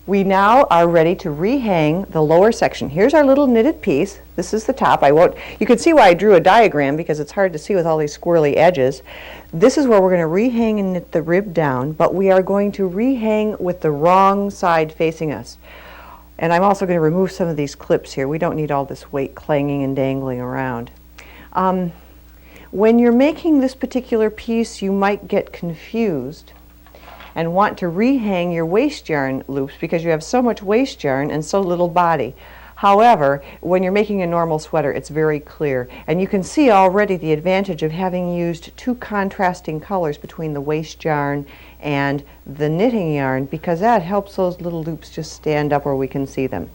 We now are ready to rehang the lower section. Here's our little knitted piece. This is the top. You can see why I drew a diagram because it's hard to see with all these squirrely edges. This is where we're going to rehang and knit the rib down, but we are going to rehang with the wrong side facing us. And I'm also going to remove some of these clips here. We don't need all this weight clanging and dangling around. When you're making this particular piece, you might get confused and want to rehang your waist yarn loops because you have so much waist yarn and so little body. However, when you're making a normal sweater, it's very clear. And you can see already the advantage of having used two contrasting colors between the waist yarn and the knitting yarn, because that helps those little loops just stand up where we can see them.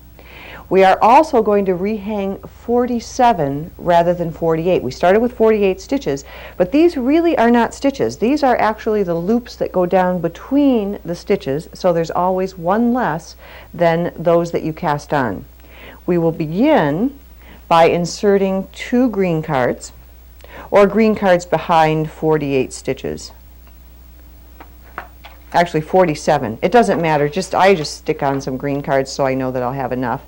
We are also going to rehang 47 rather than 48. We started with 48 stitches, but these really are not stitches. These are actually the loops that go down between the stitches, so there's always one less than those that you cast on. We will begin by inserting 2 green cards, or green cards behind 48 stitches. Actually 47. It doesn't matter. I just stick on some green cards so I know that I'll have enough.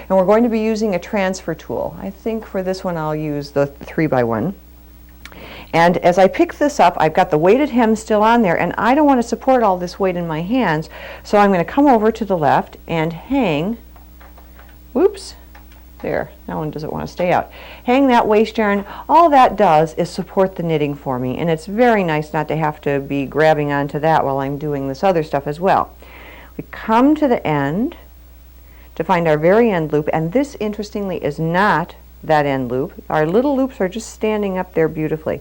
And we're going to be using a transfer tool. I think for this one I'll use the 3x1. And as I pick this up, I've got the weighted hem still on there, and I don't want to support all this weight in my hands, so I'm going to come over to the left and hang, whoops, there, that one doesn't want to stay out. Hang that waist yarn. All that does is support the knitting for me, and it's very nice not to have to be grabbing onto that while I'm doing this other stuff as well. We come to the end to find our very end loop, and this, interestingly, is not that end loop. Our little loops are just standing up there beautifully,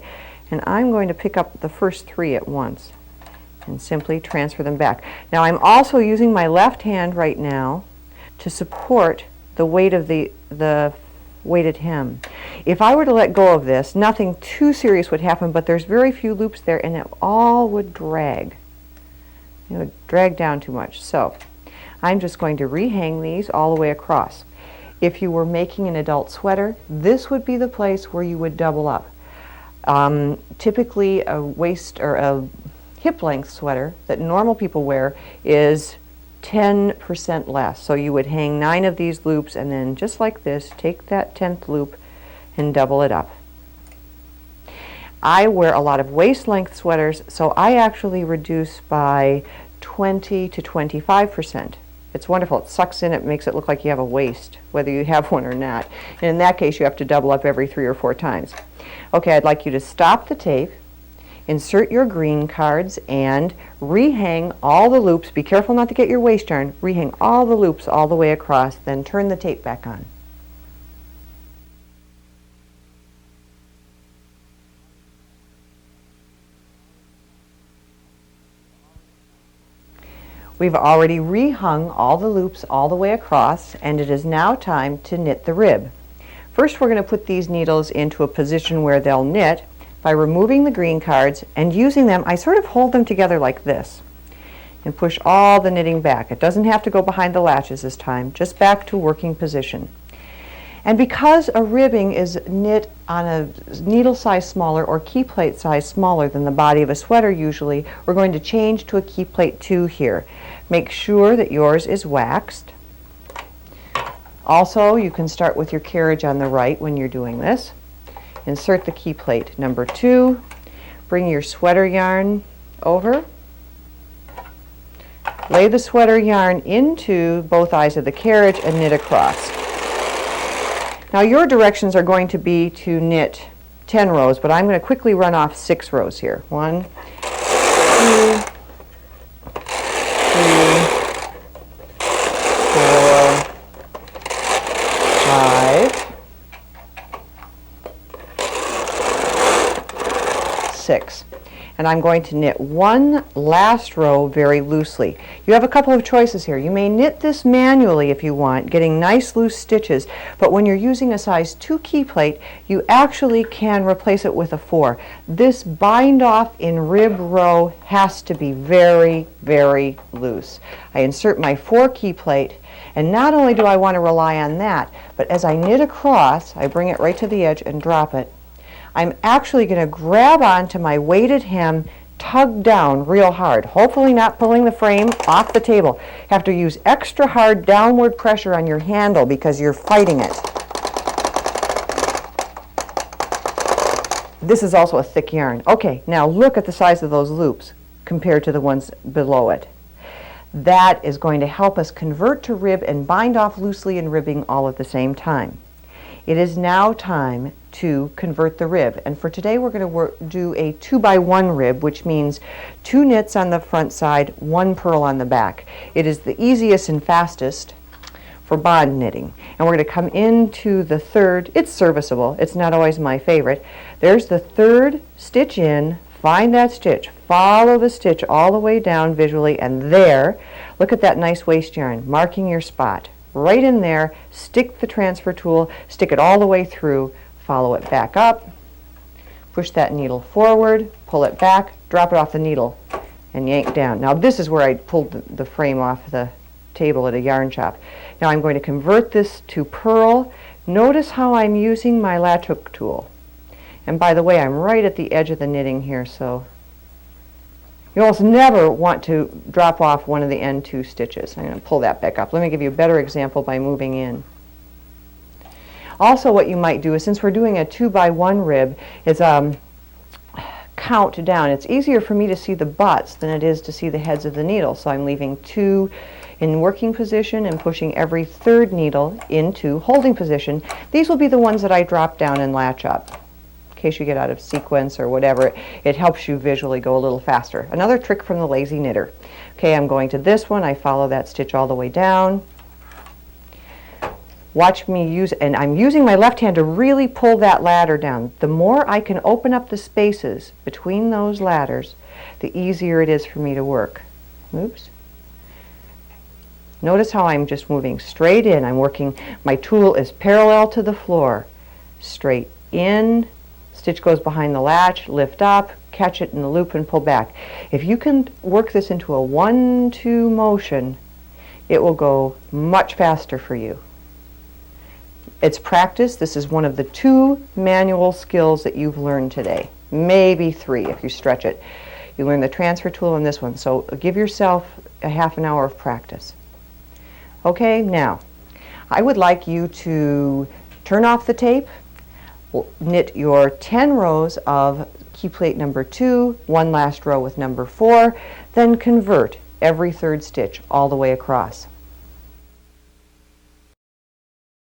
and I'm going to pick up the first 3 at once and simply transfer them back. Now I'm also using my left hand right now to support the weight of the weighted hem. If I were to let go of this, nothing too serious would happen, but there's very few loops there, and it all would drag. It would drag down too much. So I'm just going to rehang these all the way across. If you were making an adult sweater, this would be the place where you would double up. Typically a waist or a hip length sweater that normal people wear is 10% less. So you would hang 9 of these loops and then just like this, take that 10th loop and double it up. I wear a lot of waist length sweaters, so I actually reduce by 20 to 25%. It's wonderful. It sucks in, it makes it look like you have a waist, whether you have one or not. And in that case, you have to double up every 3 or 4 times. Okay, I'd like you to stop the tape, insert your green cards, and rehang all the loops. Be careful not to get your waist yarn. Rehang all the loops all the way across, then turn the tape back on. We've already rehung all the loops all the way across, and it is now time to knit the rib. First, we're going to put these needles into a position where they'll knit by removing the green cards and using them. I sort of hold them together like this and push all the knitting back. It doesn't have to go behind the latches this time, just back to working position. And because a ribbing is knit on a needle size smaller or key plate size smaller than the body of a sweater usually, we're going to change to a key plate 2 here. Make sure that yours is waxed. Also, you can start with your carriage on the right when you're doing this. Insert the key plate number 2. Bring your sweater yarn over. Lay the sweater yarn into both eyes of the carriage and knit across. Now your directions are going to be to knit 10 rows, but I'm going to quickly run off 6 rows here. 1, 2, 3, 4, 5, 6. And I'm going to knit one last row very loosely. You have a couple of choices here. You may knit this manually if you want, getting nice loose stitches, but when you're using a size 2 key plate, you actually can replace it with a 4. This bind off in rib row has to be very, very loose. I insert my 4 key plate, and not only do I want to rely on that, but as I knit across, I bring it right to the edge and drop it. I'm actually going to grab onto my weighted hem, tug down real hard, hopefully not pulling the frame off the table. You have to use extra hard downward pressure on your handle because you're fighting it. This is also a thick yarn. Okay, now look at the size of those loops compared to the ones below it. That is going to help us convert to rib and bind off loosely and ribbing all at the same time. It is now time to convert the rib, and for today we're going to do a 2x1 rib, which means 2 knits on the front side, 1 purl on the back. It is the easiest and fastest for bond knitting, and we're going to come into the third. It's serviceable, it's not always my favorite. There's the third stitch in, find that stitch, follow the stitch all the way down visually, and there, look at that nice waste yarn, marking your spot. Right in there, stick the transfer tool, stick it all the way through, follow it back up, push that needle forward, pull it back, drop it off the needle, and yank down. Now this is where I pulled the frame off the table at a yarn shop. Now I'm going to convert this to purl. Notice how I'm using my latch hook tool. And by the way, I'm right at the edge of the knitting here, so you almost never want to drop off one of the end 2 stitches. I'm going to pull that back up. Let me give you a better example by moving in. Also, what you might do is, since we're doing a 2x1 rib, is count down. It's easier for me to see the butts than it is to see the heads of the needle. So I'm leaving 2 in working position and pushing every 3rd needle into holding position. These will be the ones that I drop down and latch up. In case you get out of sequence or whatever, it helps you visually go a little faster. Another trick from the lazy knitter. Okay, I'm going to this one, I follow that stitch all the way down. Watch me use, and I'm using my left hand to really pull that ladder down. The more I can open up the spaces between those ladders, the easier it is for me to work. Oops. Notice how I'm just moving straight in. I'm working, my tool is parallel to the floor. Straight in. Stitch goes behind the latch, lift up, catch it in the loop and pull back. If you can work this into a 1-2 motion, it will go much faster for you. It's practice. This is one of the 2 manual skills that you've learned today. Maybe 3 if you stretch it. You learn the transfer tool in this one, so give yourself a half an hour of practice. Okay, now, I would like you to turn off the tape, knit your 10 rows of key plate number 2, 1 last row with number 4, then convert every 3rd stitch all the way across.